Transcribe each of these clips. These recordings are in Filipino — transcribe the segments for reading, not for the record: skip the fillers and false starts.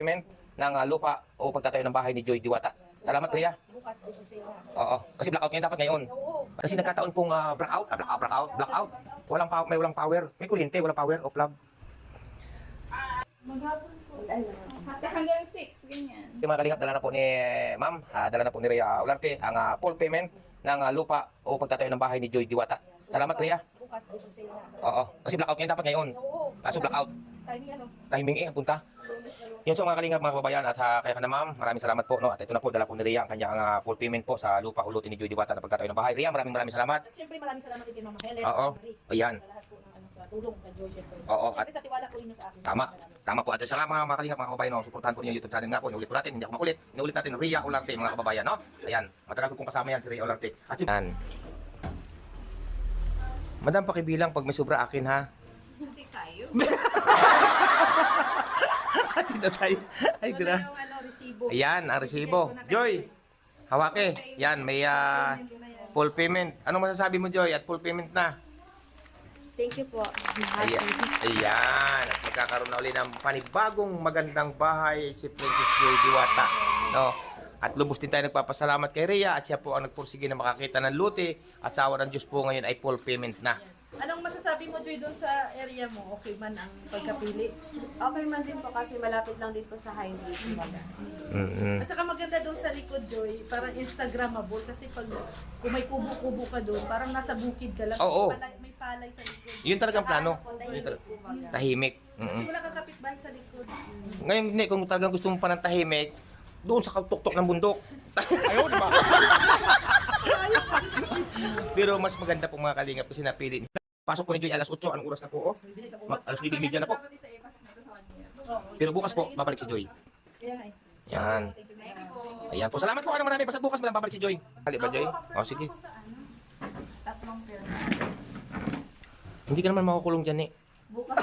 ng lupa o pagtatayo ng bahay ni Joy Diwata. Salamat, Rhea. Oo, kasi blackout ngayon, dapat ngayon. Kasi nagkataon pong blackout. May walang power. May kuryente, walang power, off lang. Maghapon po. Hanggang 6, ganyan. Yung mga kalingap, dala na po ni Ma'am, dala na po ni Rhea Olarte ang full payment ng lupa o pagtatayo ng bahay ni Joy Diwata. Salamat, Rhea. Bukas dito sila. Oo, kasi blackout ngayon, dapat ngayon. Kaso blackout. Timing ano? Timing punta. Yun sa mga kalingap, mga kababayan, at sa kaya ka na Ma'am, maraming salamat po. No? At ito na po, dala po ni Rhea ang kanyang full payment po sa lupa ulutin ni Joy Diwata na pagtatayo ng bahay. Rhea, maraming salamat. At syempre maraming salamat din kay Mama Helen. Oo, ayan. Sa lahat po ng sa tulong kay Joy syempre. Oo, Syempre sa tiwala po inyo sa akin. Tama po. At sa mga kalingap, mga kababayan, no? Suportahan po niyo yung YouTube channel nga po. Inulit po natin, hindi ako makulit. Inulit natin, Rhea Olarte, mga kababayan. No? Ayan, matagal ko pong kasama yan si Rhea Olarte. At yan. Madam, pakibilang pag may sobra akin, ha? Hindi tayo. Ati na tayo. Ay, gra. Resibo. Ayan, ang resibo. Joy, hawake. Yan, may full payment. Anong masasabi mo, Joy? At full payment na. Thank you po. Ayan. Ayan. At magkakaroon na ulit ng panibagong magandang bahay si Princess Joy Diwata. No? At lubos din tayo nagpapasalamat kay Rhea at siya po ang nagpursige na makakita ng luti at sa awa ng Diyos po ngayon ay full payment na. Anong masasabi mo, Joy, doon sa area mo? Okay man ang pagkapili? Okay man din po kasi malapit lang din po sa highway. Mm-hmm. At saka maganda doon sa likod, Joy, parang Instagrammable kasi pag kung may kubo-kubo ka doon, parang nasa bukid ka lang. Oo. May palay sa likod. Yun talagang plano. Tahimik. Kasi wala kang kapitbahay sa likod. Ngayon, hindi, kung talagang gusto mo pa ng tahimik, doon sa tuktok ng bundok. Ayaw, di ba? Pero mas maganda po mga kalingap kasi napili. Pasok ko ni Joy alas 8. Anong oras na po? Alas 9:30 na po. Pero bukas po, babalik si Joy. Yan. Ayan po. Salamat po. Ano marami. Basta bukas babalik si Joy. Hali ba, Joy? O, sige. Hindi ka naman makukulong dyan, eh. Bukas.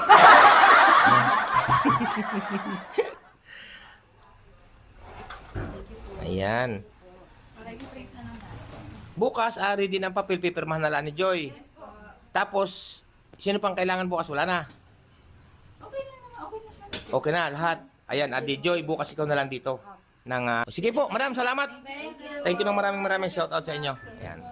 Ayan. Bukas, ari din ang papel, pipirmahan na lang ni Joy. Tapos, sino pang kailangan bukas? Wala na. Okay na, lahat. Ayan, Adi Joy, bukas ikaw na lang dito. Sige po, madam, salamat. Thank you ng maraming shout out sa inyo. Ayan.